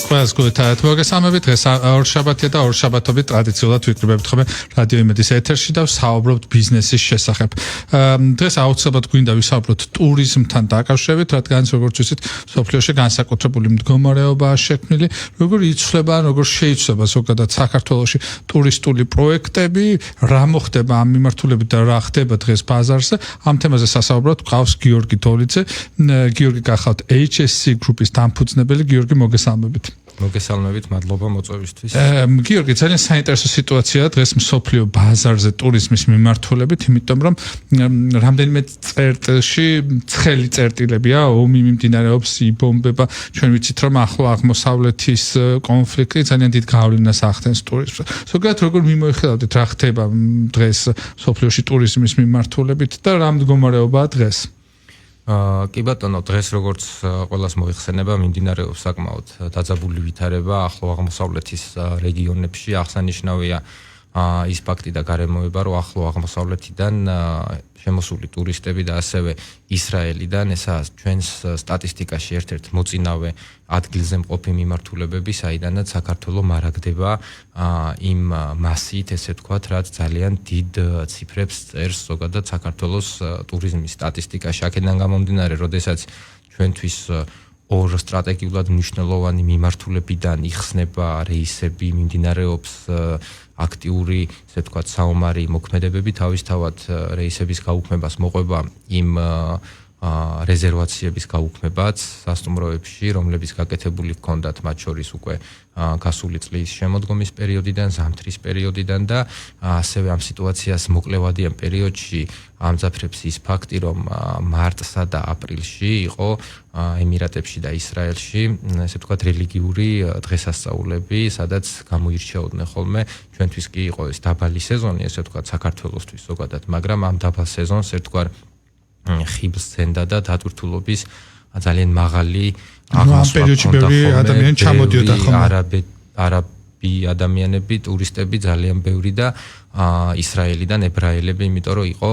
Ყველას გულით მოგესალმებით. დღეს ორშაბათია და ორშაბათობით ტრადიციულად ვიკრიბებთ ხოლმე რადიო იმედის ეთერში და ვსაუბრობთ ბიზნესის შესახებ. დღეს აუცილებლად გვინდა ვისაუბროთ ტურიზმთან დაკავშირებით, რადგან როგორც ვიცით, სოფლიოში განსაკუთრებული მდგომარეობაა შექმნილი, როგორ იცვლება, როგორ შეიცვლება ზოგადად საქართველოში ტურისტული პროექტები, რა მოხდება ამ მიმართულებით და რა ხდება დღეს ბაზარზე. ამ თემაზე სასაუბრად გვყავს გიორგი დოლიძე. გიორგი გახავთ HSC გრუპის დამფუძნებელი. გიორგი, მოგესალმებით. მოგესალმებით, მადლობა მოწვევისთვის. გიორგი, ძალიან საინტერესო სიტუაციაა დღეს მსოფლიო ბაზარზე ტურიზმის მიმართულებით, იმიტომ რომ რამდენიმე წერტილში ცხელი წერტილებია, ომი მიმდინარეობს, იბომბება. ჩვენ ვიცით, რომ ახლო აღმოსავლეთის კონფლიქტი ძალიან დიდ გავლენას ახდენს ტურიზმს. ზოგადად როგორ მიმოიხილავდით, რა ხდება დღეს მსოფლიოში ტურიზმის მიმართულებით და რა მდგომარეობაა დღეს? კი ბატონო, დღეს როგორც ყველას მოიხსენება, მიმდინარეობს საკმაოდ დაძაბული ვითარება ახლო აღმოსავლეთის რეგიონებში. აღსანიშნავია ის ფაქტი და გარემოება, რომ ახლო აღმოსავლეთიდან შემოსული ტურისტები და ასევე ისრაელიდან, ესაა ჩვენს სტატისტიკაში ერთ-ერთ მოწინავე ადგილზე მყოფი მიმართულებები, საიდანაც საქართველო მარაგდება იმ მასით, ესე ვთქვათ, რაც ძალიან დიდ ციფრებს წერს ზოგადად საქართველოს ტურიზმის სტატისტიკაში. აქედან გამომდინარე, როდესაც ჩვენთვის ორ სტრატეგიულად მნიშვნელოვანი მიმართულებიდან იხსნება რეისები, მიმდინარეობს აქტიური, ესე ვთქვათ, საომარი მოქმედებები, თავისთავად რეისების გაუქმებას მოყვება იმ რეზერვაციების გაუქმებაც სასტუმროებში, რომლებიც გაკეთებული ჰქონდათ მათ შორის უკვე გასული წლის შემოდგომის პერიოდიდან, ზამთრის პერიოდიდან და ასევე ამ სიტუაციას მოკლევადიან პერიოდში ამძაფრებს ის ფაქტი, რომ მარტსა და აპრილში იყო ემირატებში და ისრაელში, ესე ვთქვათ, რელიგიური დღესასწაულები, სადაც გამოირჩეოდნენ ხოლმე. ჩვენთვის კი იყო ეს დაბალი სეზონი, ესე ვთქვათ, საქართველოსთვის ზოგადად, მაგრამ ამ დაბალ სეზონს ერთგვარ ხიბლს ზენდა და დატვირთულობის ძალიან მაღალი აღმასვლა ჰქონდა ხოლმე. არაბი ადამიანები, ტურისტები ძალიან ბევრი და ისრაელიდან ებრაელები, იმიტომ რომ იყო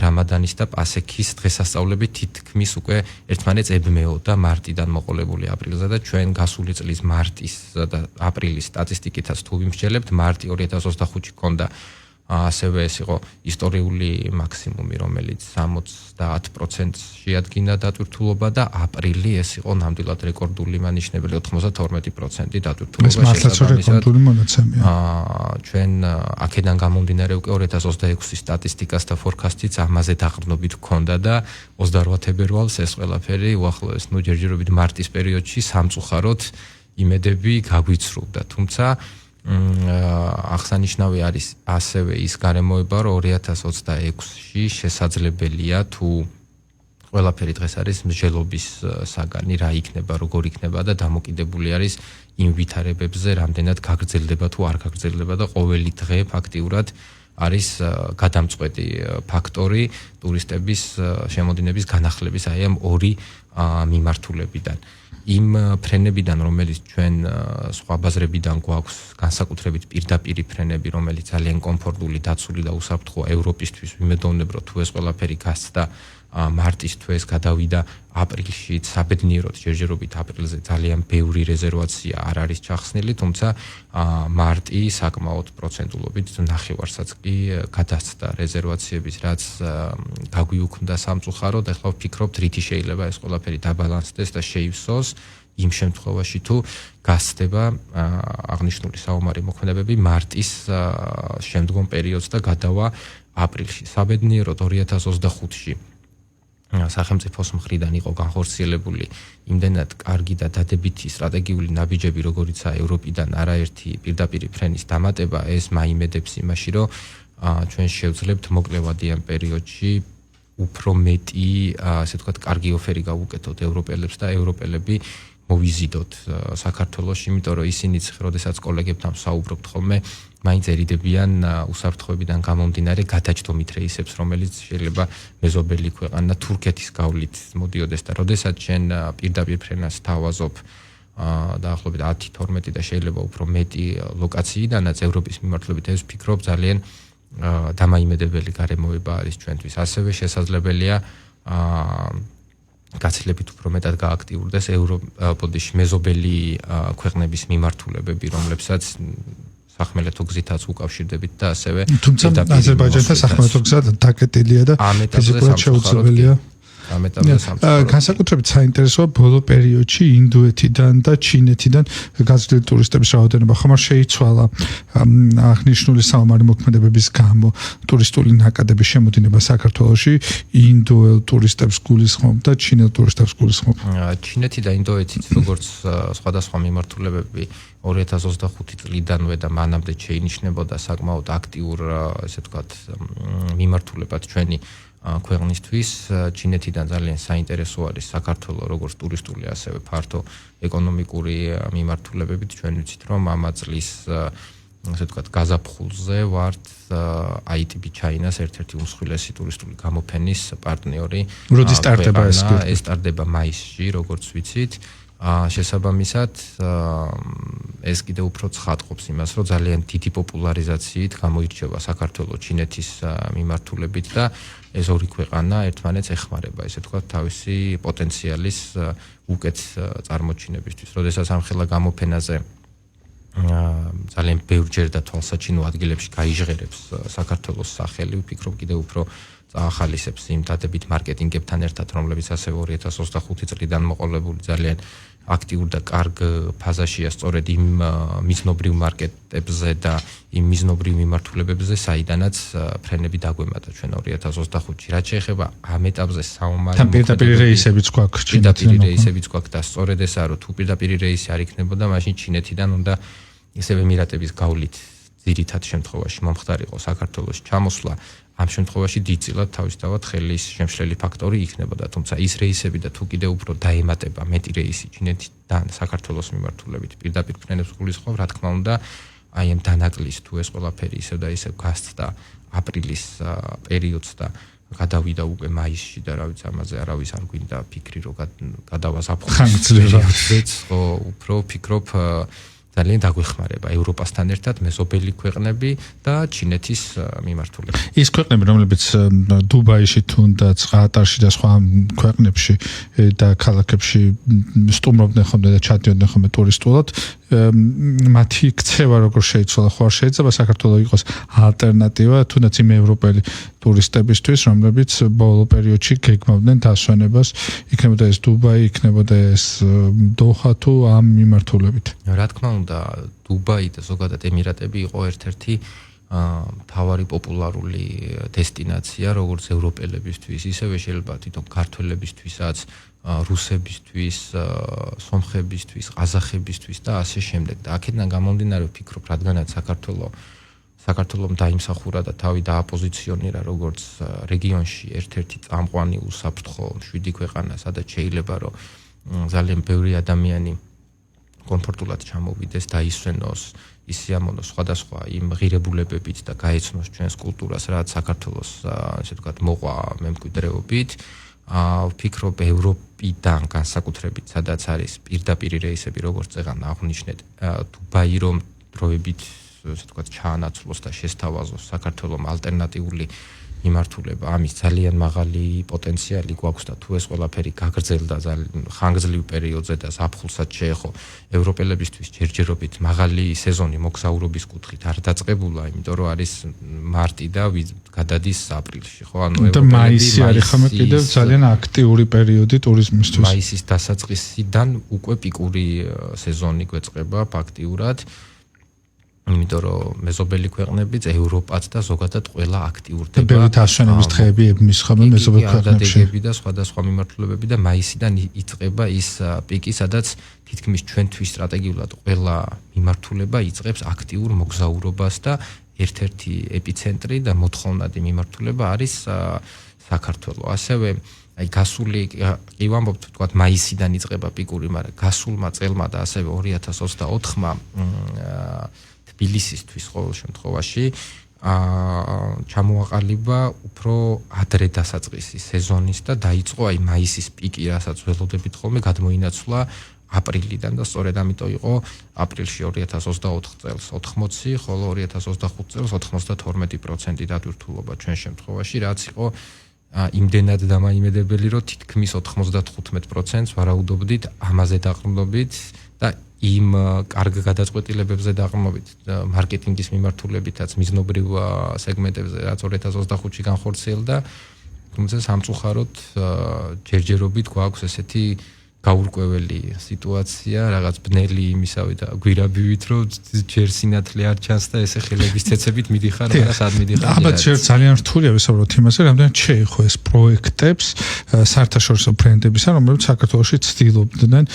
რამადანის და პასექის დღესასწაულები თითქმის უკვე ერთმანეთს ებმეოდა მარტიდან მოყოლებული აპრილზე და ჩვენ გასული წლის მარტის და აპრილის სტატისტიკითაც თუ ვიმსჯელებთ, მარტი 2025-ში ჰქონდა ასევე ეს იყო ისტორიული მაქსიმუმი, რომელიც 70% შეადგინა დატვირთულობა და აპრილი ეს იყო ნამდვილად რეკორდული მანიშნებელი 92% დატვირთულობა შესაბამისად. ჩვენ აქედან გამომდინარე უკვე 2026-ის სტატისტიკას და ფორკასტიც ამაზე დაყრდნობით ჰქონდა და 28 თებერვალს ეს ყველაფერი უახლოეს, ჯერჯერობით მარტის პერიოდში სამწუხაროდ იმედები გაგვიცრუდა, თუმცა აღსანიშნავი არის ასევე ის გარემოება, რომ 2026-ში შესაძლებელია თუ ყველაფერი დღეს არის მსჯელობის საგანი, რა იქნება, როგორ იქნება და დამოკიდებული არის იმ ვითარებებზე, რამდენად გაგრძელდება თუ არ გაგრძელდება და ყოველი დღე ფაქტიურად არის გადამწყვეტი ფაქტორი ტურისტების შემოდინების განახლების აი ამ ორი მიმართულებიდან. იმ ფრენებიდან, რომელიც ჩვენ სხვა ბაზრებიდან გვაქვს, განსაკუთრებით პირდაპირი ფრენები, რომელიც ძალიან კომფორტული, დაცული და უსაფრთხოა ევროპისთვის, ვიმედოვნებ, რომ თუ ეს ყველაფერი გასცდა მარტის თვეს გადავიდა აპრილში, საბედნიეროდ ჯერჯერობით აპრილზე ძალიან ბევრი რეზერვაცია არ არის ჩახსნილი, თუმცა მარტი საკმაოდ პროცენტულობით ნახევარსაც კი გადასცდა რეზერვაციების, რაც გაგვიუქმდა სამწუხაროდ. ახლა ვფიქრობთ, რითი შეიძლება ეს ყველაფერი დაბალანსდეს და შეივსოს იმ შემთხვევაში, თუ გასცდება აღნიშნული საომარი მოქმედებები მარტის შემდგომ პერიოდს და გადავა აპრილში. საბედნიეროდ 2025-ში სახელმწიფოს მხრიდან იყო განხორციელებული იმდენად კარგი და დადებითი სტრატეგიული ნაბიჯები, როგორიცაა ევროპიდან არაერთი პირდაპირი ფრენის დამატება, ეს მაიმედებს იმაში, რომ ჩვენ შევძლებთ მოკლევადიან პერიოდში უფრო მეტი, ასე ვთქვათ, კარგი ოფერი გავუკეთოთ ევროპელებს და ევროპელები მოვიზიდოთ საქართველოში, იმიტომ რომ ისინიც, როდესაც კოლეგებთან ვსაუბრობთ ხოლმე, მაინც ერიდებიან უსაფრთხოებიდან გამომდინარე გადაჯდომით რეისებს, რომელიც შეიძლება მეზობელი ქვეყანა თურქეთის გავლით მოდიოდეს და როდესაც ჩვენ პირდაპირ ფრენას თავაზობ დაახლოებით 10-12 და შეიძლება უფრო მეტი ლოკაციიდანაც ევროპის მიმართულებით ეს ვფიქრობ ძალიან დამაიმედებელი გარემოება არის ჩვენთვის. ასევე შესაძლებელია გაცილებით უფრო მეტად გააქტიურდეს ევროპოდიში მეზობელი ქვეყნების მიმართულებები, რომლებსაც სახმელეთო გზითაც უკავშირდებით და ასევე თუმცა აზერბაიჯანთან სახმელეთო გზა დაკეტილია და ფიზიკურად შეუძლებელია. განსაკუთრებით საინტერესოა ბოლო პერიოდში ინდოეთიდან და ჩინეთიდან გაზრდილი ტურისტების რაოდენობა ხომ არ შეიცვალა აღნიშნული საომარი მოქმედებების გამო ტურისტული ნაკადების შემოდინება საქართველოში ინდოელ ტურისტებს გულისხმობ და ჩინელ ტურისტებს გულისხმობ. ჩინეთი და ინდოეთიც როგორც სხვადასხვა მიმართულებები 2025 წლიდანვე და მანამდე შეინიშნებოდა საკმაოდ აქტიურ ესე ვთქვათ მიმართულებად ჩვენი ქვეყნისთვის ჩინეთიდან ძალიან საინტერესო არის საქართველოს როგორც ტურისტული ასევე ფართო ეკონომიკური მიმართულებებით ჩვენ ვიცით რომ ამ წლის ასე ვთქვათ გაზაფხულზე ვართ ITB China-ს ერთ-ერთი უმსხვილესი ტურისტული გამოფენის პარტნიორი. როდის სტარტდება ეს? ეს სტარტდება მაისში როგორც ვიცით. შესაბამისად ეს კიდევ უფრო ცხადყოფს იმას რომ ძალიან დიდი პოპულარიზაციით გამოირჩევა საქართველოს ჩინეთის მიმართულებით და ეს ორი ქვეყანა ერთმანეთს ეხმარება ესე ვთქვათ თავისი პოტენციალის უკეთ წარმოჩინებისთვის. როდესაც ამხელა გამოფენაზე ძალიან ბევრჯერ და თვალსაჩინო ადგილებში გაიჟღერებს საქართველოს სახელი, ვფიქრობ კიდევ უფრო ახალისებს იმ დადებით მარკეტინგებთან ერთად, რომლებიც ასევე 2025 წლიდან მოყოლებული ძალიან აქტიურ და კარგ ფაზაშია სწორედ იმ მიზნობრივ მარკეტებზე და იმ მიზნობრივ მიმართულებებზე, საიდანაც ფრენები დაგვემატა ჩვენ 2025-ში. რაც შეეხება ამ ეტაპზე საომარი პირდაპირ რეისებიც გვაქვს ჩინეთიდან. რეისებიც გვაქვს და სწორედ ესაა რომ თუ პირდაპირ რეისი არ იქნებოდა, მაშინ ჩინეთიდან უნდა ისევე ემირატების გავლით ძირითად შემთხვევაში მომხდარიყო საქართველოს ჩამოსვლა. ამ შემთხვევაში დიდწილად თავისთავად ხელის შემშლელი ფაქტორი იქნებოდა, თუმცა ის რეისები და თუ კიდევ უფრო დაემატება მეტი რეისი ჩინეთიდან საქართველოს მიმართულებით პირდაპირ ფრენებს გულისხმობ, რა თქმა უნდა, აი ამ დანაკლის თუ ეს ყველაფერი ისევ და ისევ გასცდა აპრილის პერიოდს და გადავიდა უკვე მაისში და რა ვიცი ამაზე არავის არ გვინდა ფიქრი რომ გადავაზაფხულს უფრო ფიქრობ ძალიან დაგვეხმარება ევროპასთან ერთად მეზობელი ქვეყნები და ჩინეთის მიმართულება. ის ქვეყნები, რომლებიც დუბაიში თუნდაც ყატარში და სხვა ქვეყნებში და ქალაქებში სტუმრობდნენ ხოლმე და ჩადიოდნენ ხოლმე ტურისტულად, მათი ქცევა როგორ შეიცვალა, ხო არ შეიძლება საქართველოს იყოს ალტერნატივა თუნდაც იმ ევროპელი ტურისტებისთვის, რომლებიც ბოლო პერიოდში გეგმავდნენ დასვენებას, იქნებოდა ეს დუბაი, იქნებოდა ეს დოჰა თუ ამ მიმართულებით. რა თქმა უნდა, დუბაი და ზოგადად ემირატები იყო ერთ-ერთი მთავარი პოპულარული დესტინაცია, როგორც ევროპელებისთვის, ისევე შეიძლება თვითონ ქართველებისთვისაც, რუსებისთვის, სომხებისთვის, ყაზახებისთვის და ასე შემდეგ. და აქედან გამომდინარე ვფიქრობ, რადგანაც საქართველოს დაიმსახურა და თავი დააპოზიციონირა როგორც რეგიონში ერთ-ერთი წამყვანი უსაფრთხო შვიდი ქვეყანა, სადაც შეიძლება რომ ძალიან ბევრი ადამიანი კომფორტულად ჩამოვიდეს და ისვენოს, ისიამოვნოს სხვადასხვა იმ ღირებულებებით და გაეცნოს ჩვენს კულტურას, რაც საქართველოს ასე ვთქვათ მოყვა მემკვიდრეობით. ვფიქრობ ევროპიდან განსაკუთრებით, სადაც არის პირდაპირ რეისები, როგორც წეგან აღნიშნეთ, დუბაი რომ დროებით ასე ვთქვათ ჩაანაცვლოს და შესთავაზოს საქართველოს ალტერნატიული მიმართულება, ამის ძალიან მაღალი პოტენციალი გვაქვს და თუ ეს ყველაფერი გაგრძელდა ხანგრძლივ პერიოდზე და ზაფხულსაც შეეხო ევროპელებისთვის ჯერჯერობით მაღალი სეზონი მოგზაურობის კუთხით არ დაწყებულა, იმიტომ რომ არის მარტი და გადადის აპრილში, ხო? ანუ მაისი არის ხომ კიდევ ძალიან აქტიური პერიოდი ტურიზმისთვის. მაისის დასაწყისიდან უკვე პიკური სეზონი გვეწყება ფაქტიურად. იმიტომ რომ მეზობელი ქვეყნებიც ევროპაც და ზოგადად ყველა აქტიურდება. ბევრი დასვენების დღეები ებმის ხოლმე მეზობელ ქვეყნებში. და სხვადასხვა მიმართულებები და მაისიდან იწყება ის პიკი, სადაც თითქმის ჩვენთვის სტრატეგიულად ყველა მიმართულება იწყებს აქტიურ მოგზაურობას და ერთ-ერთი ეპიცენტრი და მოთხოვნადი მიმართულება არის საქართველო. ასევე აი გასული კი ვამბობთ თქვათ მაისიდან იწყება პიკური, მაგრამ გასულმა წელმა და ასევე 2024-მა თბილისისთვის ყოველ შემთხვევაში ჩამოაყალიბა უფრო ადრე დასაწყისი სეზონის და დაიწყო აი მაისის პიკი, რასაც ველოდებით ხოლმე გადმოინაცვლა აპრილიდან და სწორედ ამიტომ იყო აპრილში 2024 წელს 80, ხოლო 2025 წელს 92% დატვირთულობა ჩვენ შემთხვევაში, რაც იყო იმდენად დამაიმედებელი, რომ თითქმის 95%-ს ვარაუდობდით ამაზე დაყრდნობით და იმ კარგ გადაწყვეტილებებზე დაყრდნობით მარკეტინგის მიმართულებითაც მიზნობრივ სეგმენტებზე, რაც 2025-ში განხორციელდა, თუმცა სამწუხაროდ ჯერჯერობით გვაქვს ესეთი გაურკვეველი სიტუაცია, რაღაც ბნელი იმისავე და გვირაბივით, რომ ჯერ სინათლე არ ჩანს და ესე ხელების ცეცებით მიდიხარ და სად მიდიხარ. აბა ჯერ ძალიან რთულია ვისაუბროთ იმაზე, რამდენად შეეხო ეს პროექტებს საერთაშორისო ბრენდებისა, რომლებიც საქართველოში ცდილობდნენ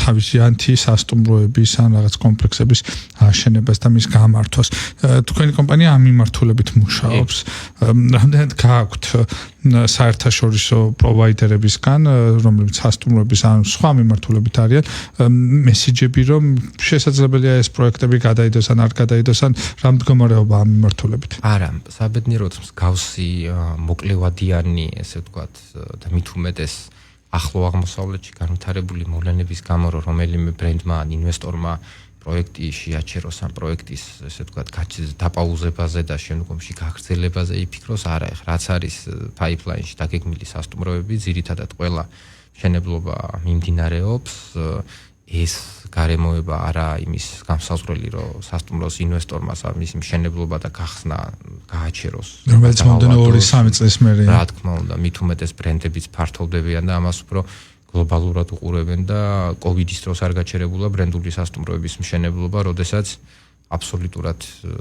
თავიანთი სასტუმროების ან რაღაც კომპლექსების აშენებას და მის გამართვას. თქვენი კომპანია ამ მიმართულებით მუშაობს. რამდენად გააქვთ საერთაშორისო პროვაიდერებისგან, რომლებიც სასტუმროების ან სხვა მიმართულებით არიან, მესიჯები, რომ შესაძლებელია ეს პროექტები გადაიდოს ან არ გადაიდოს, ან რა მდგომარეობა ამ მიმართულებით? არა, საბედნიეროდ მსგავსი მოკლევადიანი, ესე ვთქვათ, და მით უმეტეს ახლო აღმოსავლეთში განვითარებული მოვლენების გამო, რომელიმე ბრენდმა ან ინვესტორმა პროექტი შეაჩეროს ამ პროექტის, ესე ვთქვათ, დაპაუზებაზე და შემდგომში გაგრძელებაზე იფიქროს, არა, რაც არის pipeline-ში დაგეგმილი სასტუმროები, ძირითადად ყველა მშენებლობა მიმდინარეობს, ეს გარემოება არა იმის გამსაზღვრელი, რომ სასტუმროს ინვესტორმა მის მშენებლობა და გახსნა გააჩეროს. რომელიც მომდევნო 2-3 წლის მერე. რა თქმა უნდა, მით უმეტეს ბრენდებიც ფართოვდებიან და ამას უფრო გლობალურად უყურებენ და კოვიდის დროს არ გაჩერებულა ბრენდული სასტუმროების მშენებლობა, როდესაც აბსოლუტურად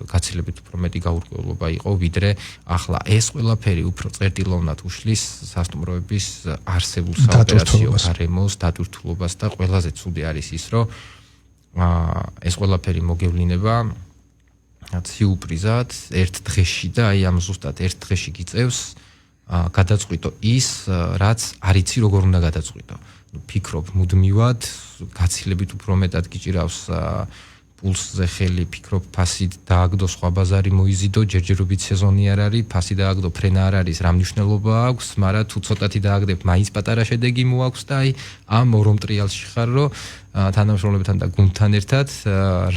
გაცილებით უფრო მეტი გაურკვევლობა იყო, ვიდრე ახლა ეს ყველაფერი უფრო წერტილოვნად უშლის სასტუმროების არსებულ საოპერაციო გარემოს დატვირთულობას და ყველაზე ცუდი არის ის, რომ ეს ყველაფერი მოგევლინება სიურპრიზად ერთ დღეში და აი ამ ზუსტად ერთ დღეში გიწევს გადაწყვიტო ის, რაც არ იცი როგორ უნდა გადაწყვიტო. ფიქრობ მუდმივად, გაცილებით უფრო მეტად გიჭირავს პულსზე ხელი, ფიქრობ ფასი დააგდო, სხვა ბაზარი მოიზიდო, ჯერჯერობით სეზონი არ არის, ფასი დააგდო, ფრენა არ არის, რა მნიშვნელობა აქვს, მაგრამ თუ ცოტათი დააგდებ, მაინც პატარა შედეგი მოაქვს და აი ამ ორ ტრიალში ხარ, რომ თანამშრომლებთან და გუნდთან ერთად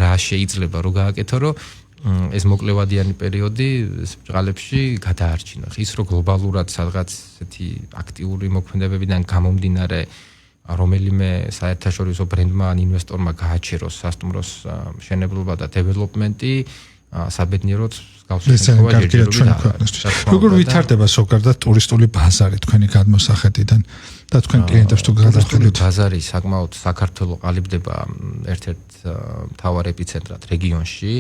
რა შეიძლება რომ გააკეთო, რომ ეს მოკლევადიანი პერიოდი ბრძოლებში გადაარჩინო. ის რო გლობალურად სადღაც ესეთი აქტიური მოქმედებებიდან გამომდინარე რომელიმე საერთაშორისო ბრენდმა ან ინვესტორმა გააჩეროს სასტუმროს მშენებლობა და დეველოპმენტი, საბედნიეროდ გავსახელება ჯერჯერობით. როგორ ვითარდება ზოგადად ტურისტული ბაზარი თქვენი გადმოსახედიდან და თქვენ კლიენტებს თუ გადახდებით? ბაზარი საკმაოდ საქართველოს ყალიბდება ერთ-ერთ მთავარ ეპიცენტრად რეგიონში.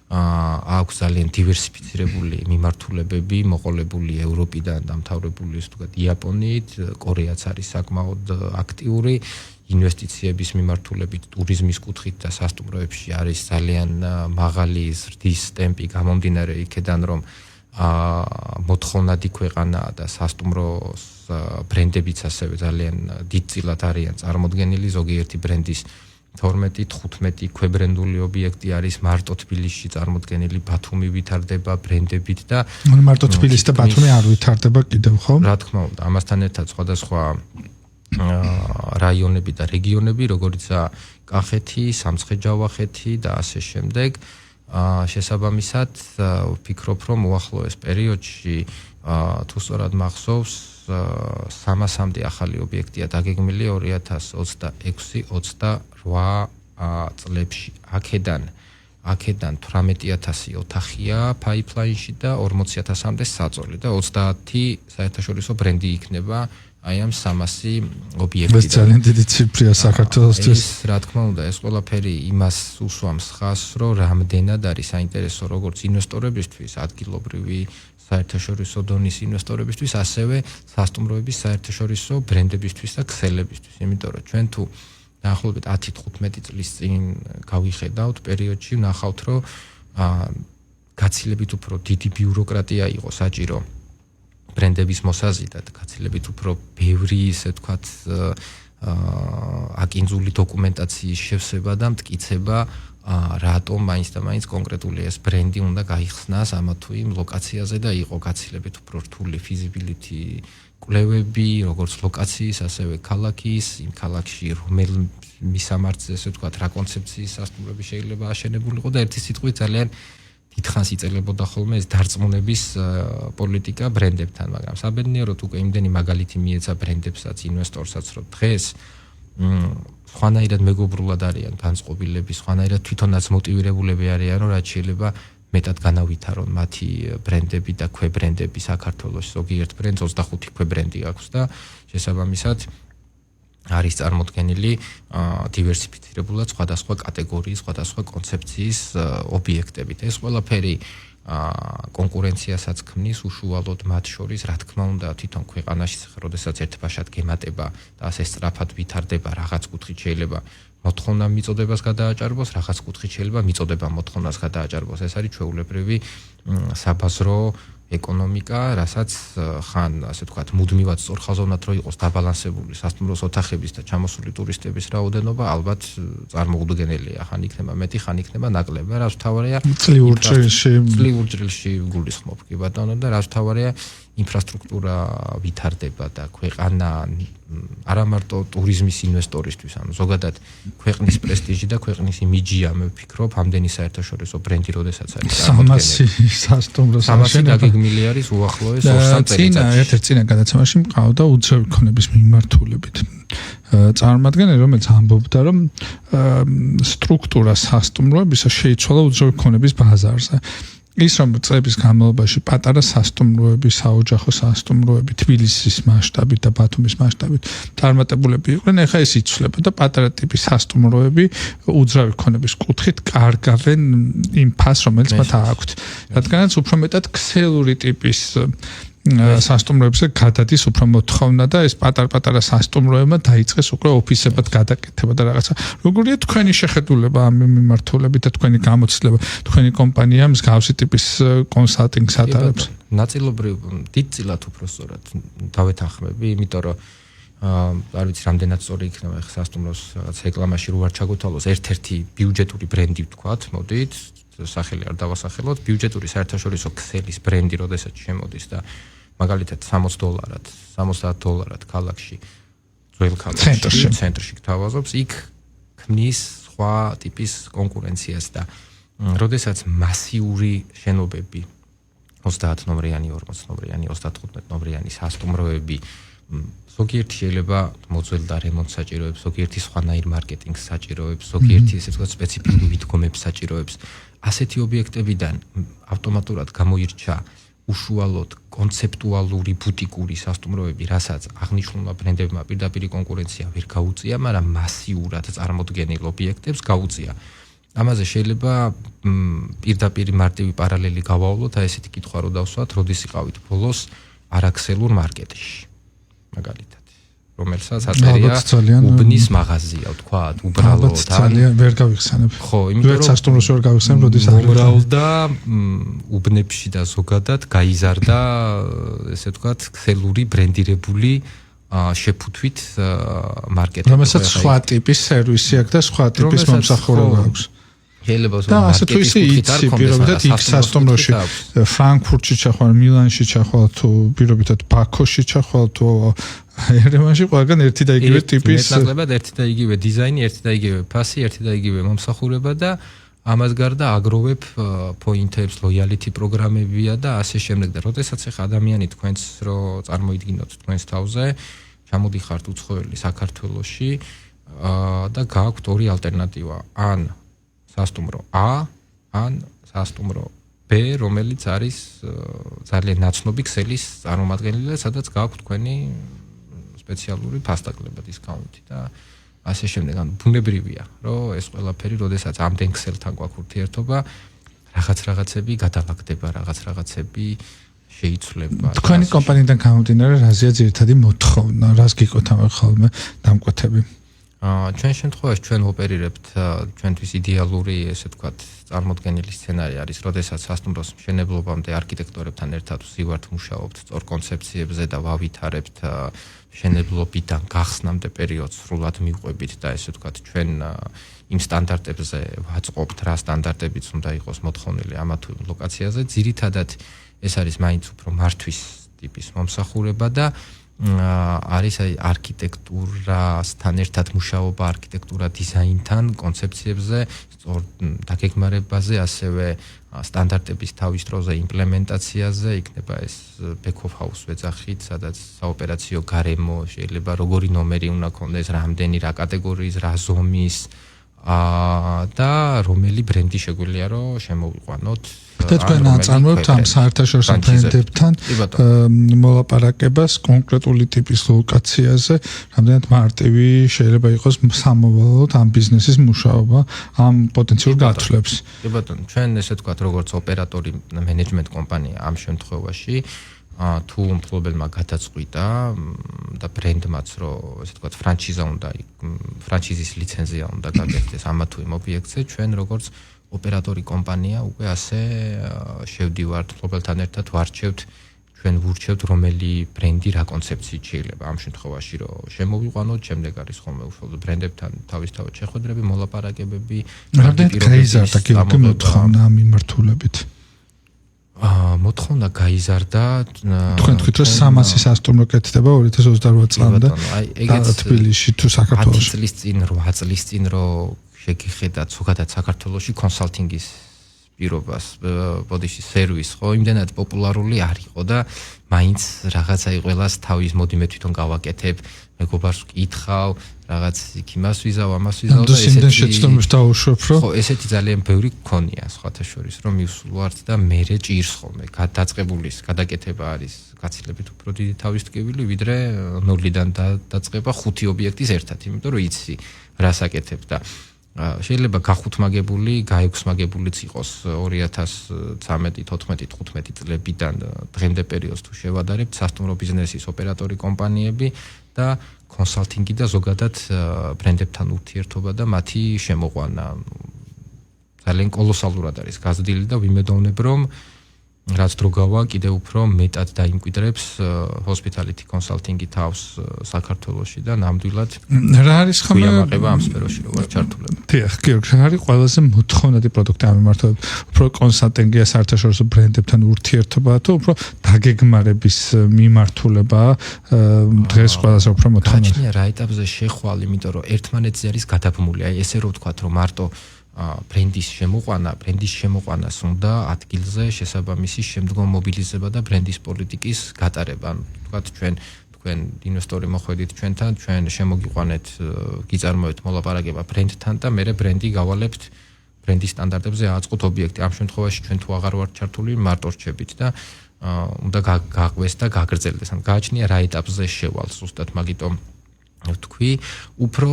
აქვს ძალიან დივერსიფიცირებული მიმართულებები, მოყოლებული ევროპიდან დამთავრებული ვთქვათ იაპონიით, კორეაც არის საკმაოდ აქტიური, ინვესტიციების მიმართულებით ტურიზმის კუთხით და სასტუმროებში არის ძალიან მაღალი ზრდის ტემპი გამომდინარე იქედან, რომ მოთხოვნადი ქვეყანაა და სასტუმროს ბრენდებიც ასევე ძალიან დიდწილად არიან წარმოდგენილი, ზოგიერთი ბრენდის 12-15 ქვებრენდული ობიექტი არის მარტო თბილისში წარმოდგენილი, ბათუმი ვითარდება ბრენდებით და მარტო თბილისი და ბათუმი არ ვითარდება კიდევ, ხო? რა თქმა უნდა, ამასთან ერთად სხვადასხვა რაიონები და რეგიონები, როგორიცაა კახეთი, სამცხე-ჯავახეთი და ასე შემდეგ. შესაბამისად, ვფიქრობ, რომ უახლოეს პერიოდში თუ სწორად მახსოვს 300-მდე ახალი ობიექტია დაგეგმილი 2026-28 წლებში. აქედან 18,000 ოთახია pipeline-ში და 40,000-მდე საწოლი და 30 საერთაშორისო ბრენდი იქნება აი ამ 300 ობიექტიდან. ეს ძალიან დიდი ციფრია საქართველოსთვის. რა თქმა უნდა, ეს ყველაფერი იმას უსვამს ხაზს, რომ რამდენად არის საინტერესო როგორც ინვესტორებისთვის, ადგილობრივი საერთაშორისო დონის ინვესტორებისთვის, ასევე სასტუმროების საერთაშორისო ბრენდებისთვის და ქსელებისთვის. იმიტომ რომ ჩვენ თუ დაახლოებით 10-15 წლის წინ გავიხედავთ პერიოდში, ვნახავთ, რომ გაცილებით უფრო დიდი ბიუროკრატია იყო საჭირო ბრენდების მოსაზიდად, გაცილებით უფრო ბევრი, ესე ვთქვათ, აკინძული დოკუმენტაციის შევსება და მტკიცება, რატომ მაინც და მაინც კონკრეტული ეს ბრენდი უნდა გაიხსნას ამა თუ იმ ლოკაციაზე და იყო გაცილებით უფრო რთული feasibility კვლევები, როგორც ლოკაციის, ასევე ქალაქის, იმ ქალაქში რომელ მისამართზე, ესე ვთქვათ, რა კონცეფციის სასტუმროები შეიძლება აშენებულიყო და ერთი სიტყვით ძალიან დიდხანს იწელებოდა ხოლმე ეს დარწმუნების პოლიტიკა ბრენდებთან, მაგრამ საბედნიეროდ უკვე იმდენი მაგალითი მიეცა ბრენდებსაც, ინვესტორსაც, რომ დღეს სხვანაირად მეგობრულად არიან განწყობილები, სხვანაირად თვითონაც მოტივირებულები არიან, რომ რაც შეიძლება მეტად განავითარონ მათი ბრენდები და ქვებრენდები საქართველოს. ზოგიერთ ბრენდს 25 ქვებრენდი აქვს და შესაბამისად არის წარმოდგენილი დივერსიფიცირებულად სხვადასხვა კატეგორიის, სხვადასხვა კონცეფციის ობიექტებით. ეს ყველაფერი კონკურენციასაც ქმნის უშუალოდ მათ შორის, რა თქმა უნდა, თვითონ ქვეყანაში, როდესაც ერთბაშად გემატება და ასე სწრაფად ვითარდება, რაღაც კუთხით შეიძლება მოთხოვნა მიწოდებას გადააჭარბოს, რაღაც კუთხით შეიძლება მიწოდება მოთხოვნას გადააჭარბოს. ეს არის ჩვეულებრივი საბაზრო ეკონომიკა, რასაც ხან, ასე ვთქვათ, მუდმივად სწორხაზოვნად რო იყოს დაბალანსებული სასტუმროს ოთახების და ჩამოსული ტურისტების რაოდენობა, ალბათ წარმოუდგენელია. ხან იქნება მეტი, ხან იქნება ნაკლები. რაც თავარია წლიურ ჭრილში გულისხმობ, კი ბატონო, და რაც თავარია ინფრასტრუქტურა ვითარდება და ქვეყანა არა მარტო ტურიზმის ინვესტორისთვის, ანუ ზოგადად ქვეყნის პრესტიჟი და ქვეყნის იმიჯია, მე ვფიქრობ, ამდენი საერთაშორისო ბრენდი, როდესაც არის წარმოდგენილი. 300 სასტუმროს 300 დაგეგმილი არის უახლოეს 2 წელიწადში. ერთ-ერთ წინა გადაცემაში მყავდა უძრავი ქონების მიმართულებით. წარმოადგენელი, რომელიც ამბობდა, რომ სტრუქტურა სასტუმროებისა შეიცვალა უძრავი ქონების ბაზარზე. ის რომ წლების განმავლობაში პატარა სასტუმროები, საოჯახო სასტუმროები, თბილისის მასშტაბით და ბათუმის მასშტაბით წარმატებულები იყვნენ, ეხლა ეს იცვლება და პატარა ტიპის სასტუმროები უძრავი ქონების კუთხით კარგავენ იმ ფასს, რომელიც მათ აქვთ. რადგანაც უფრო მეტად ქსელური ტიპის სასტუმროებზე გადადის უფრო მოთხოვნა და ეს პატარ-პატარა სასტუმროებმა დაიწყეს უკვე ოფისებად გადაკეთება და რაღაცა. როგორია თქვენი შეხედულება ამ მიმართულებით და თქვენი გამოცდილება? თქვენი კომპანია მსგავსი ტიპის კონსალტინგს ატარებს? ნაწილობრივ დიდწილად უფრო სწორად დავეთანხმები, იმიტომ რომ არ ვიცი რამდენად სწორი იქნება ხა სასტუმროს რაღაც რეკლამაში რო არ ჩაგოთვალოს ერთ-ერთი ბიუჯეტური ბრენდი ვთქვათ, მოდით, სახელი არ დავასახელოთ, ბიუჯეტური საერთაშორისო ქსელის ბრენდი, როდესაც შემოდის და მაგალითად $60 ქალაქში, ძველ ქალაქში, ცენტრში გთავაზობს, იქ ქმნის სხვა ტიპის კონკურენციას და როდესაც მასიური შენობები 30 ნომრიანი, 40 ნომრიანი, 35 ნომრიანი სასტუმროები ზოგიერთი შეიძლება მოძველდა რემონტს საჭიროებს, ზოგიერთი სხვანაირ მარკეტინგს საჭიროებს, ზოგიერთი ესე ვთქვათ სპეციფიკური ვითგომებს საჭიროებს. ასეთი ობიექტებიდან ავტომატურად გამოირჩა უშუალოდ კონცეპტუალური ბუტიკური სასტუმროები, რასაც აღნიშნულმა ბრენდებმა პირდაპირ კონკურენცია ვერ გაუწია, მაგრამ მასიურად წარმოდგენილ ობიექტებს გაუწია. ამაზე შეიძლება პირდაპირ მარტივი პარალელი გავავლოთ, აი ესეთი კითხვა რო დავსვათ, როდის იყავით ბოლოს არაქსელურ მარკეტში. მაგალითად, რომელსაც აწერია უბნის მაღაზია, ვთქვათ, უბრალოდ ძალიან ვერ გავიხსენებ. ხო, იმიტომ რომ სასტუმროს ვერ გავიხსენებ, როდის მომრავლდა უბნებში და ზოგადად გაიზარდა, ესე ვთქვათ, ქსელური ბრენდირებული შეფუთვით მარკეტები. რომელსაც სხვა ტიპის სერვისი აქვს და სხვა ტიპის მომსახურება აქვს. შეიძლება და ასე თუ ისე იცი პირობითად იქ სასტუმროში ფრანკფურტში ჩახვალ, მილანში ჩახვალ თუ პირობითად ბაქოში ჩახვალ თუ ერევანში ყველგან ერთი და იგივე ტიპის მეტნაკლებად ერთი და იგივე დიზაინი, ერთი და იგივე ფასი, ერთი და იგივე მომსახურება და ამას გარდა აგროვებ პოინტებს, ლოიალიტი პროგრამებია და ასე შემდეგ და როდესაც ახლა ადამიანი თქვენს რო წარმოიდგინოთ თქვენს თავზე, ჩამოდიხართ უცხოელი საქართველოში და გააქვთ ორი ალტერნატივა, ან სასტუმრო A, ან სასტუმრო B, რომელიც არის ძალიან ნაცნობი ქსელის წარმომადგენელი, სადაც გააქვთ თქვენი სპეციალური ფასდაკლება, დისკაუნტი და ასე შემდეგ. ანუ ბუნებრივია, რომ ეს ყველაფერი, როდესაც ამდენ ქსელთან გვაქვს ურთიერთობა, რაღაცები გადალაგდება, რაღაცები შეიცვლება. თქვენი კომპანიიდან გამომდინარე, რაზეა ძირითადი მოთხოვნა, რას გიყოთ ამ ხოლმე დამკვეთები? ჩვენ შემთხვევაში ჩვენ ოპერირებთ ჩვენთვის იდეალური, ესე ვთქვათ, წარმოდგენილი სცენარი არის, როდესაც სასტუმროს მშენებლობამდე არქიტექტორებთან ერთად ვსივართ, მუშაობთ სწორ კონცეფციებზე და ვავითარებთ მშენებლობიდან გახსნამდე პერიოდს სრულად მივყვებით და ესე ვთქვათ, ჩვენ იმ სტანდარტებზე ვაწყობთ, რა სტანდარტებიც უნდა იყოს მოთხოვნილი ამა თუ იმ ლოკაციაზე. ძირითადად ეს არის მაინც უფრო მართვის ტიპის მომსახურება და არის არქიტექტურასთან ერთად მუშაობა არქიტექტურა დიზაინთან, კონცეფციებზე, სწორ დაგეგმარებაზე, ასევე სტანდარტების თავის დროზე იმპლემენტაციაზე, იქნება ეს back of house ვეძახით, სადაც საოპერაციო გარემო შეიძლება როგორი ნომერი უნდა ქონდეს, რამდენი, რა კატეგორიის, რა ზომის და რომელი ბრენდი შეგვიძლია რომ შემოვიყვანოთ. და თქვენ აწარმოებთ ამ საერთაშორისო ბრენდებთან მოლაპარაკებას კონკრეტული ტიპის ლოკაციაზე, რამდენად მარტივი შეიძლება იყოს სამოვალოდ ამ ბიზნესის მუშაობა ამ პოტენციურ გათვლებს. კი ბატონო, ჩვენ ესე ვთქვათ, როგორც ოპერატორი მენეჯმენტ კომპანია ამ შემთხვევაში თუ მფლობელმა გადაწყვიტა და ბრენდმაც რომ ესე ვთქვათ ფრანჩიზა უნდა ფრანჩიზის ლიცენზია უნდა გაკეთდეს ამა თუ იმ ობიექტზე, ჩვენ როგორც ოპერატორი კომპანია უკვე ასე შევდივართ მფლობელთან ერთად ვარჩევთ ჩვენ ვურჩევთ რომელი ბრენდი რა კონცეფციით შეიძლება ამ შემთხვევაში რომ შემოვიყვანოთ, შემდეგ არის ხოლმე უშუალოდ ბრენდებთან თავისთავად შეხვედრები, მოლაპარაკებები, რამდენად გაიზარდა გიორგი მოთხოვნა ამ მიმართულებით? მოთხოვნა გაიზარდა თქვენ თქვით რომ 300 სასტუმრო კეთდება 2028 წლამდე თბილისში თუ საქართველოში 10 წლის წინ 8 წლის წინ რომ შეგიხედათ ზოგადად საქართველოში კონსალტინგის პირობას ბოდიში სერვის ხო იმდენად პოპულარული არ იყო და მაინც რაღაცა იყველას თავის მოდი მე თვითონ გავაკეთებ მეგობარს ვკითხავ რაღაც იქ იმას ვიზავ ამას ვიზავ და ესეთი შეცდომებს დაუშვებ რომ ხო ესეთი ძალიან ბევრი გქონია სხვათა შორის რომ მივსულვართ და მერე ჭირს ხოლმე გადაწყებულის გადაკეთება არის გაცილებით უფრო დიდი თავის ტკივილი ვიდრე ნულიდან დაწყება 5 ობიექტის ერთად იმიტომ რომ იცი რას აკეთებ და შეიძლება გახუთმაგებული, გაექვსმაგებულიც იყოს 2013-14-15 წლებიდან დღემდე პერიოდს თუ შევადარებთ სასტუმრო ბიზნესის ოპერატორი კომპანიები და კონსალტინგი და ზოგადად ბრენდებთან ურთიერთობა და მათი შემოყვანა ძალიან კოლოსალურად არის გაზრდილი და ვიმედოვნებ რომ რაც დრო გავა კიდევ უფრო მეტად დაიმკვიდრებს hospitality consulting-ი თავს საქართველოში და ნამდვილად რა არის ხომ ამაყება ამ სფეროში რო ვარ ჩართულები. დიახ, გიორგი, რა არის ყველაზე მოთხოვნადი პროდუქტი ამ მიმართულებით? უფრო კონსალტინგია საერთაშორისო ბრენდებთან ურთიერთობა თუ უფრო დაგეგმარების მიმართულება დღეს ყველაზე უფრო მოთხოვნადი? გაჩნია რა ეტაპზე შეხვალ, იმიტომ რომ ერთმანეთზე არის გადაბმული. აი ესე რო ვთქვათ, რომ მარტო ბრენდის შემოყვანას უნდა ადგილზე შესაბამისი შემდგომ მობილიზება და ბრენდის პოლიტიკის გატარება. ანუ ვთქვათ თქვენ ინვესტორი მოხვედით ჩვენთან, ჩვენ შემოგიყვანეთ, გიწარმოეთ მოლაპარაკება ბრენდთან და მერე ბრენდი გავალებთ ბრენდის სტანდარტებზე აწყოთ ობიექტი. ამ შემთხვევაში ჩვენ თუ აღარ ვართ ჩართული, მარტო რჩებით და უნდა გაყვეს და გაგრძელდეს. ან გააჩნია რა ეტაპზე შევალ ზუსტად მაგიტომ თქვი უფრო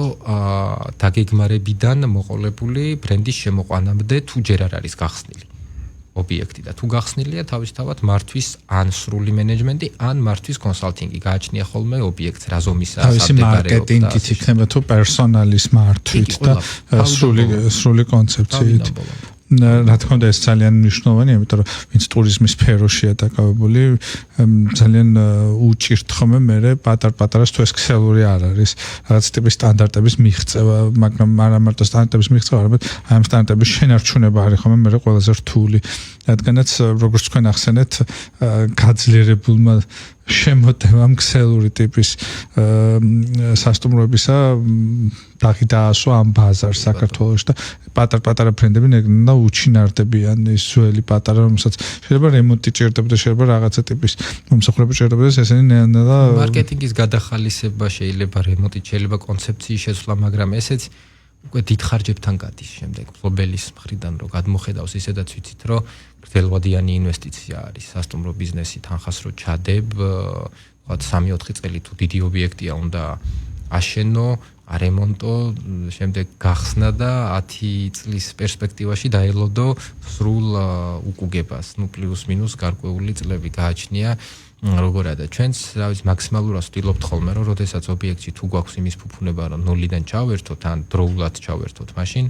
დაგეგმარებიდან მოყოლებული ბრენდის შემოყვანამდე თუ ჯერ არ არის გახსნილი ობიექტი და თუ გახსნილია თავისთავად მართვის ან სრული მენეჯმენტი ან მართვის კონსალტინგი გააჩნია ხოლმე ობიექტს რა ზომისაა თავისი მარკეტინგით იქნება თუ პერსონალის მართვით და სრული კონცეფციით რა თქმა უნდა ეს ძალიან მნიშვნელოვანია, იმიტომ რომ ვინც ტურიზმის სფეროშია დაკავებული, ძალიან უჭირთ ხოლმე მერე პატარ-პატარას თუ ეს ქსელური არ არის, რაღაც ტიპის სტანდარტების მიღწევა, მაგრამ არა მარტო სტანდარტების მიღწევა, არამედ ამ სტანდარტების შენარჩუნება არის ხოლმე მერე ყველაზე რთული. რადგანაც როგორც თქვენ ახსენეთ, გაძლიერებულმა შემოტევამ ქსელური ტიპის სასტუმროებისა დაასვა ამ ბაზარს საქართველოში და პატარ-პატარა ბრენდები და უჩინარდებიან ის ძველი პატარა რომელსაც შეიძლება რემონტი ჭირდებოდა, შეიძლება რაღაცა ტიპის მომსახურება ჭირდებოდა, ესენი და მარკეტინგის გადახალისება შეიძლება რემონტი შეიძლება კონცეფციის შეცვლა, მაგრამ ესეც უკვე დიდ ხარჯებთან გადის შემდეგ მფლობელის მხრიდან რომ გადმოხედავს ისედაც ვიცით რომ გრძელვადიანი ინვესტიცია არის სასტუმრო ბიზნესი თანხას რო ჩადებ ვთქვათ 3-4 წელი თუ დიდი ობიექტია უნდა აშენო არემონტო შემდეგ გახსნა და 10 წლის პერსპექტივაში დაელოდო სრულ უკუგებას ნუ პლუს მინუს გარკვეული წლები გააჩნია როგორია და ჩვენც რა ვიცი მაქსიმალურად ვთილობთ ხოლმე რომ როდესაც ობიექტში თუ გვაქვს იმის ფუფუნება რომ ნულიდან ჩავერთოთ ან დროულად ჩავერთოთ მაშინ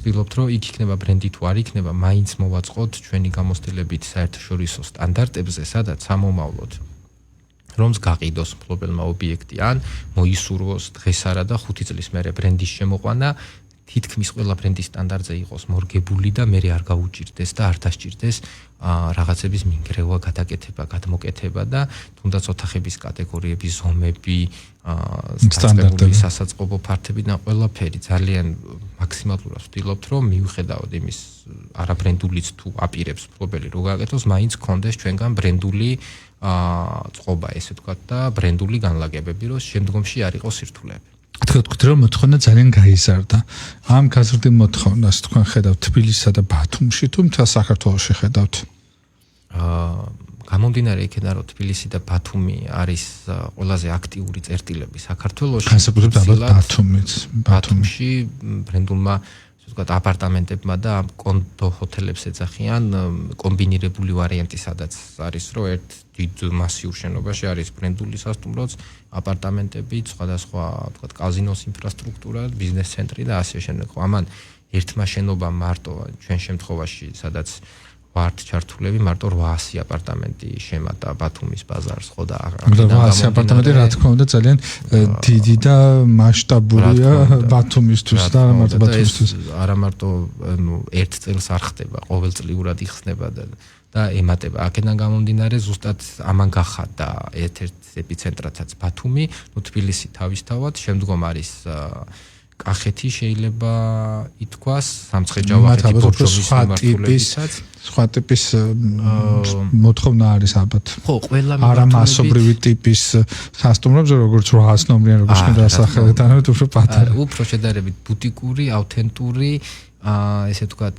ვთილობთ რომ იქ იქნება ბრენდი თუ არ იქნება მაინც მოვაწყოთ ჩვენი გამოცდილებით საერთაშორისო სტანდარტებზე სადაც ამომავლოთ რომს გაყიდოს მფლობელმა ობიექტი ან მოისურვოს დღეს არა და 5 წლის მერე ბრენდის შემოყვანა თითქმის ყველა ბრენდის სტანდარტზე იყოს მორგებული და მე არ გაუჭირდეს და არ დასჭირდეს რაღაცების მინგრევა, გადაკეთება, გადმოკეთება და თუნდაც ოთახების კატეგორიების ზომები, სტანდარტები, სასაწყობო ფართები და ყველაფერი ძალიან მაქსიმალურად ვთვლობთ, რომ მიუხედავად იმის არაბრენდულიც თუ აპირებს მფლობელი რო გააკეთოს, მაინც გქონდეს ჩვენგან ბრენდული წყობა, ესე ვთქვათ და ბრენდული განლაგებები, რომ შემდგომში არ იყოს სირთულეები. თქვით რომ მოთხოვნა ძალიან გაიზარდა. ამ გაზრდილ მოთხოვნას თქვენ ხედავთ თბილისსა და ბათუმში თუ მთელ საქართველოში ხედავთ? გამომდინარე იქიდან რომ თბილისი და ბათუმი არის ყველაზე აქტიური წერტილები საქართველოში. განსაკუთრებით ალბათ ბათუმიც. ბათუმში ბრენდულმა ვთქვათ აპარტამენტებმა და კონდო ჰოთელებს ეძახიან კომბინირებული ვარიანტი, სადაც არის რომ ერთ დიდ მასიურ შენობაში არის ბრენდული სასტუმროც, აპარტამენტები, სხვადასხვა ვთქვათ კაზინოს ინფრასტრუქტურა, ბიზნეს ცენტრი და ასე შემდეგ. ამან ერთმა შენობამ მარტო ჩვენ შემთხვევაში, სადაც ვართ ჩართულები, მარტო 800 აპარტამენტი შემატა ბათუმის ბაზარს, ხო და 800 აპარტამენტი რა თქმა უნდა ძალიან დიდი და მასშტაბურია ბათუმისთვის და არა მარტო ბათუმისთვის. არა მარტო ერთ წელს არ ხდება, ყოველწლიურად იხსნება და ემატება. აქედან გამომდინარე ზუსტად ამან გახადა ერთ-ერთ ეპიცენტრაცაც ბათუმი, თბილისი თავისთავად, შემდგომ არის კახეთი შეიძლება ითქვას, სამცხე-ჯავახეთი, ბორჯომის მიმართულებითაც. სხვა ტიპის მოთხოვნა არის ალბათ. ხო, ყველა არამასობრივი ტიპის სასტუმროებს, როგორც 800 ნომრიან, როგორც მე დასახელეთ, ანუ უფრო პატარა. უფრო შედარებით ბუტიკური, ავთენტური, ესე ვთქვათ,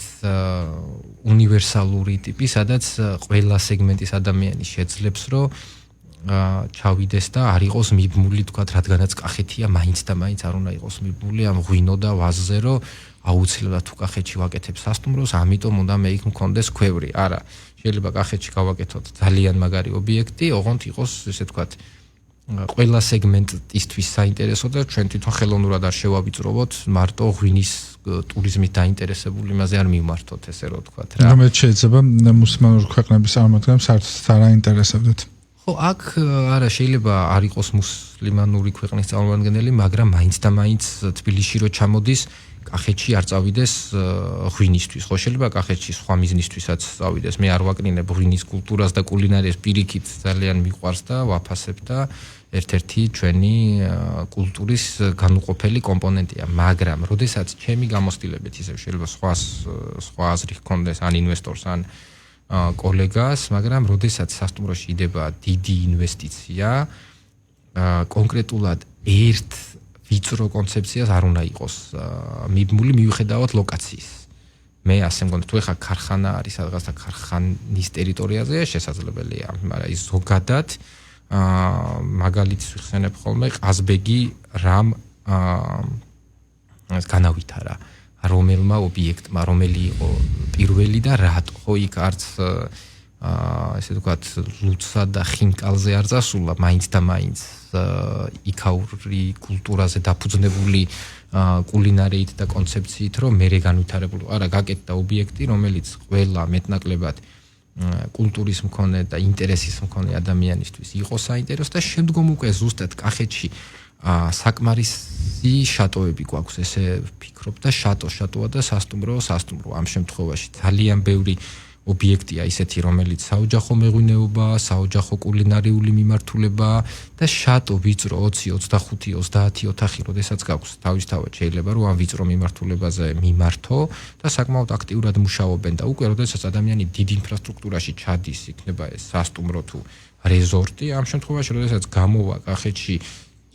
უნივერსალური ტიპი, სადაც ყველა სეგმენტის ადამიანი შეძლებს, რომ ჩავიდეს და არ იყოს მიბმული, თქვათ, რადგანაც კახეთია, მაინც და მაინც არ უნდა იყოს მიბმული ამ ღვინო და ვაზზე, რომ აუცილებლად თუ კახეთში ვაკეთებ სასტუმროს, ამიტომ უნდა მე იქ მქონდეს ქვევრი. არა, შეიძლება კახეთში გავაკეთოთ ძალიან მაგარი ობიექტი, ოღონდ იყოს, ესე ვთქვათ, ყველა სეგმენტისთვის საინტერესო და ჩვენ თვითონ ხელოვნურად არ შევავიწროვოთ, მარტო ღვინის ტურიზმით დაინტერესებული იმაზე არ მივმართოთ, ესე რომ ვთქვათ რა. რომელიც შეიძლება მუსლიმანური ქვეყნების წარმომადგენლებს საერთოდ არ აინტერესებდეთ. ხო, აქ არა შეიძლება არ იყოს მუსლიმანური ქვეყნის წარმომადგენელი, მაგრამ მაინც და მაინც თბილისში რო ჩამოდის, კახეთში არ წავიდეს ღვინისთვის. ხო, შეიძლება კახეთში სხვა მიზნისთვისაც წავიდეს. მე არ ვაკნინებ ღვინის კულტურას და კულინარიას, პირიქით ძალიან მიყვარს და ვაფასებ და ერთ-ერთი ჩვენი კულტურის განუყოფელი კომპონენტია, მაგრამ როდესაც ჩემი გამოცდილებით ისევ შეიძლება სხვა აზრი ჰქონდეს ან ინვესტორს ან კოლეგას, მაგრამ როდესაც სასტუმროში იდება დიდი ინვესტიცია, კონკრეტულად ერთ ვიწრო კონცეფციას არ უნდა იყოს მიბმული მიუხედავად ლოკაციის. მე ასე მგონი, თუ ეხა ქარხანა არის სადღაც და ქარხანის ტერიტორიაზეა შესაძლებელია, მაგრამ ის ზოგადად მაგალითს ვიხსენებ ხოლმე, ყაზბეგი რამ განავითარა, რომელმა ობიექტმა, რომელი იყო პირველი და რატო, ხო იქ არც ესე ვთქვათ, ლუცსა და ხინკალზე არ წასულა, მაინც და მაინც იქაური კულტურაზე დაფუძნებული კულინარიით და კონცეფციით, რომ მერე განვითარებული. არა, გაკეთდა ობიექტი, რომელიც ყველა მეტნაკლებად კულტურის მქონე და ინტერესის მქონე ადამიანისთვის იყო საინტერესო და შემდგომ უკვე ზუსტად კახეთში საკმარისი შატოები გვაქვს, ესე ვფიქრობ და შატოა და სასტუმრო. ამ შემთხვევაში ძალიან ბევრი ობიექტია ისეთი, რომელიც საოჯახო მეღვინეობა, საოჯახო კულინარიული მიმართულება და შატო ვიწრო 20, 25, 30 ოთახი, როდესაც გაქვს თავისთავად შეიძლება რომ ამ ვიწრო მიმართულებაზე მიმართო და საკმაოდ აქტიურად მუშაობენ და უკვე როდესაც ადამიანი დიდ ინფრასტრუქტურაში ჩადის, იქნება ეს სასტუმრო თუ რეზორტი, ამ შემთხვევაში როდესაც გამოვა კახეთში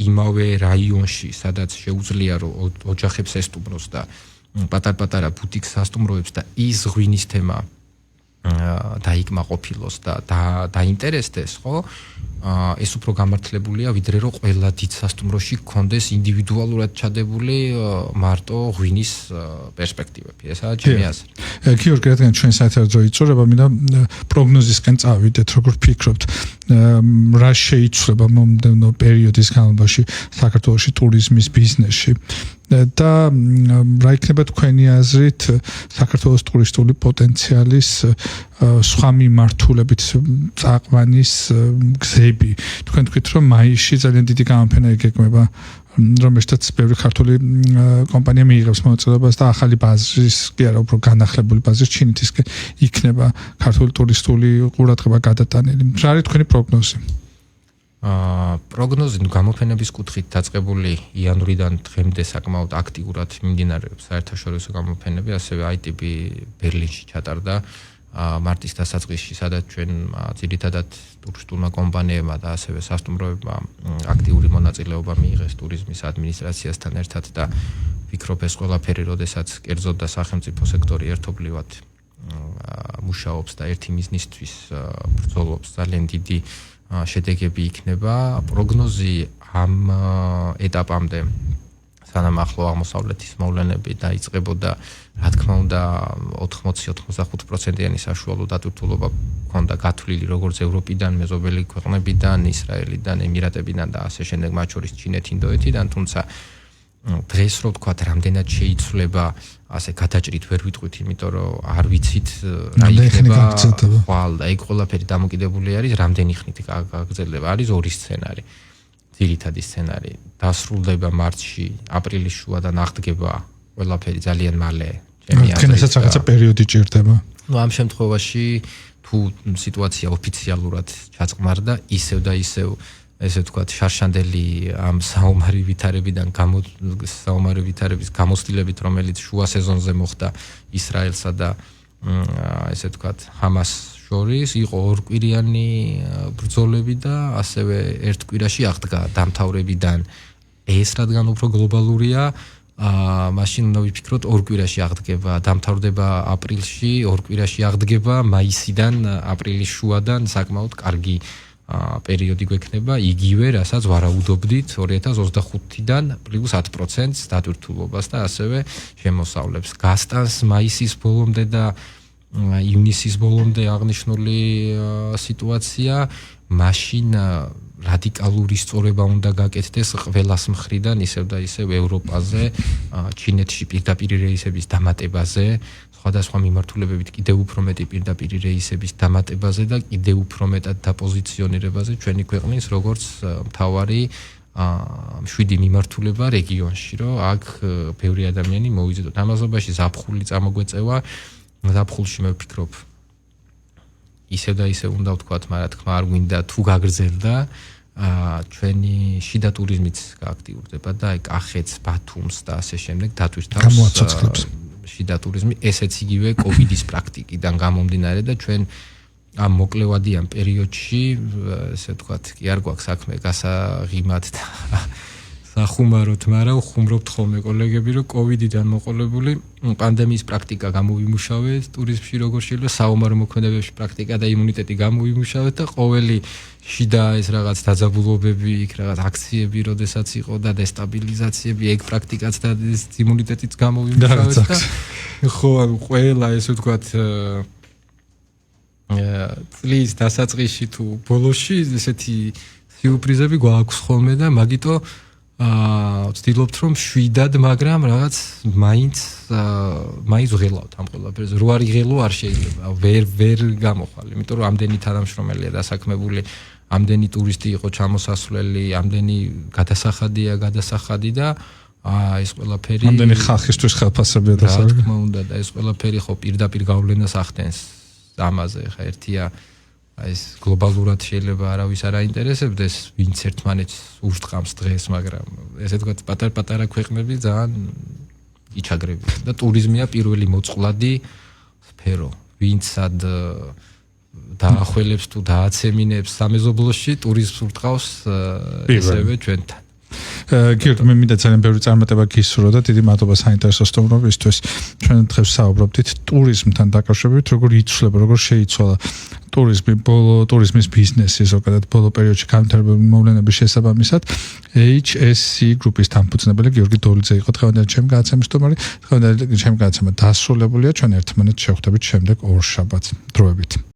იმავე რაიონში, სადაც შეუძლია რომ ოჯახებს ესტუმროს და პატარ-პატარა ბუტიკ სასტუმროებს და ის ღვინის თემა დაიკმაყოფილოს და დაინტერესდეს, ხო? ეს უფრო გამართლებულია, ვიდრე რომ ყველა დიდ სასტუმროში გქონდეს ინდივიდუალურად ჩადებული მარტო ღვინის პერსპექტივები. ესაა ჩემი აზრი. გიორგი, რადგან ჩვენ საერთოდ იწურება, მინდა პროგნოზისკენ წავიდეთ, როგორ ფიქრობთ, რა შეიცვლება მომდევნო პერიოდის განმავლობაში საქართველოში ტურიზმის ბიზნესში და რა იქნება თქვენი აზრით საქართველოს ტურისტული პოტენციალის სხვა მიმართულებით წაყვანის გზები? თქვენ თქვით, რომ მაისში ძალიან დიდი გამოფენა იგეგმება რომელშიც ბევრი ქართული კომპანია მიიღებს მონაწილეობას და ახალი ბაზრის, კი არა, უფრო განახლებული ბაზრის ჩინეთისკენ იქნება ქართული ტურისტული ყურადღება გადატანილი. რა არის თქვენი პროგნოზი? პროგნოზი გამოფენების კუთხით დაწყებული იანვრიდან დღემდე საკმაოდ აქტიურად მიმდინარეობს საერთაშორისო გამოფენები, ასევე ITB ბერლინში ჩატარდა მარტის დასაწყისში, სადაც ჩვენ ძირითადად ტურისტულმა კომპანიებმა და ასევე სასტუმროებმა აქტიური მონაწილეობა მიიღეს ტურიზმის ადმინისტრაციასთან ერთად და ვფიქრობ ეს ყველაფერი, როდესაც კერძოდ და სახელმწიფო სექტორი ერთობლივად მუშაობს და ერთი მიზნისთვის ბრძოლობს, ძალიან დიდი შედეგები იქნება. პროგნოზი ამ ეტაპამდე სანამ ახლო აღმოსავლეთის მოვლენები დაიწყებოდა, რა თქმა უნდა 80-85%-იანი საშუალო დატვირთულობა ჰქონდა გათვლილი როგორც ევროპიდან, მეზობელი ქვეყნებიდან, ისრაელიდან, ემირატებიდან და ასე შემდეგ, მათ შორის ჩინეთ, ინდოეთიდან, თუმცა დღეს რო ვთქვათ, რამდენად შეიცვლება, ასე გადაჭრით ვერ ვიტყვით, იმიტომ რომ არ ვიცით რა იქნება. ხვალ და ეგ ყველაფერი დამოკიდებული არის, რამდენი ხნით გაგრძელდება. არის ორი სცენარი. ძირითადი სცენარი დასრულდება მარტში, აპრილის შუადან აღდგება ყველაფერი ძალიან მალე. თქვენსაც რაღაცა პერიოდი ჭირდება. ამ შემთხვევაში თუ სიტუაცია ოფიციალურად ჩაწყმარდა, ისევ და ისევ ესე ვთქვათ, შარშანდელი ამ საომარი ვითარების გამოცდილებით, რომელიც შუა სეზონზე მოხდა ისრაელსა და ესე ვთქვათ, ჰამას შორის, იყო ორკვირიანი ბრძოლები და ასევე ერთ კვირაში აღდგა დამთავრებიდან. ეს რადგან უფრო გლობალურია, მაშინ უნდა ვიფიქროთ ორ კვირაში აღდგება, დამთავრდება აპრილში, ორ კვირაში აღდგება მაისიდან აპრილის შუადან საკმაოდ კარგი პერიოდი გვექნება, იგივე, რასაც ვარაუდობდით 2025-დან პლუს 10%-ს დატვირთულობას და ასევე შემოსავლებს. გასტანს მაისის ბოლომდე და ივნისის ბოლომდე აღნიშნული სიტუაცია, მაშინ რადიკალური სწორება უნდა გაკეთდეს ყველას მხრიდან, ისევ და ისევ ევროპაზე, ჩინეთში პირდაპირ რეისების დამატებაზე, სხვადასხვა მიმართულებებით კიდევ უფრო მეტი პირდაპირ რეისების დამატებაზე და კიდევ უფრო მეტად დაპოზიციონირებაზე ჩვენი ქვეყნის როგორც მთავარი მშვიდი მიმართულება რეგიონში, რომ აქ ბევრი ადამიანი მოვიზიდოთ. ამაზობაში ზაფხული წამოგვეწევა, ზაფხულში მე ვფიქრობ ისევ და ისევ უნდა ვთქვათ, მაგრამ თქმა არ გვინდა თუ გაგრძელდა ჩვენი შიდა ტურიზმიც გააქტიურდება და კახეთს, ბათუმს და ასე შემდეგ დატვირთავს შიდა ტურიზმი, ესეც იგივე კოვიდის პრაქტიკიდან გამომდინარე და ჩვენ ამ მოკლევადიან პერიოდში, ესე ვთქვათ, კი არ გვაქვს საქმე გასაღიმად და სახუმაროთ, მაგრამ ხუმრობთ ხოლმე კოლეგები, რომ კოვიდიდან მოყოლებული პანდემიის პრაქტიკა გამოვიმუშავეთ, ტურიზმში როგორ შეიძლება საომარ მოქმედებებში პრაქტიკა და იმუნიტეტი გამოვიმუშავეთ და ყოველი შიდა ეს რაღაც დაძაბულობები, იქ რაღაც აქციები, როდესაც იყო და დესტაბილიზაციები, ეგ პრაქტიკაც და იმუნიტეტიც გამოვიმუშავეთ და ხო, ყველა ესე ვთქვათ წლის დასაწყისში თუ ბოლოში ესეთი სიურპრიზები გვაქვს ხოლმე და მაგიტო ვცდილობთ რომ შვიდად, მაგრამ რაღაც მაინც ვღელავთ ამ ყველაფერზე. რო არ იღელო არ შეიძლება, ვერ გამოხვალ, იმიტომ რომ ამდენი თანამშრომელია დასაქმებული, ამდენი ტურისტი იყო ჩამოსასვლელი, ამდენი გადასახადი და ეს ყველაფერი ამდენი ხალხისთვის ხელფასებია და რა თქმა უნდა და ეს ყველაფერი ხო პირდაპირ გავლენას ახდენს ამაზე. ხა ერთია ეს გლობალურად შეიძლება არავის არ აინტერესებდეს, ვინც ერთმანეთს ურტყამს დღეს, მაგრამ ესე ვთქვათ, პატარ-პატარა ქვეყნები ძალიან იჩაგრებიან და ტურიზმია პირველი მოწყვლადი სფერო. ვინცად დაახველებს თუ დააცემინებს სამეზობლოში, ტურიზმს ურტყავს ესევე ჩვენთან. გიორგი, მე მინდა ძალიან ბევრი წარმატება გისურვო და დიდი მადლობა საინტერესო სტუმრობისთვის. ჩვენ დღეს საუბრობდით ტურიზმთან დაკავშირებით, როგორ იცვლება, როგორ შეიცვალა ტურიზმის ბიზნესი ზოგადად ბოლო პერიოდში განვითარებული მოვლენების შესაბამისად. HSC გრუპის დამფუძნებელი გიორგი დოლიძე იყო დღევანდელი ჩემი გადაცემის სტუმარი. დღევანდელი ჩემი გადაცემა დასრულებულია, ჩვენ ერთმანეთს შევხვდებით შემდეგ ორ შაბათს. დროებით.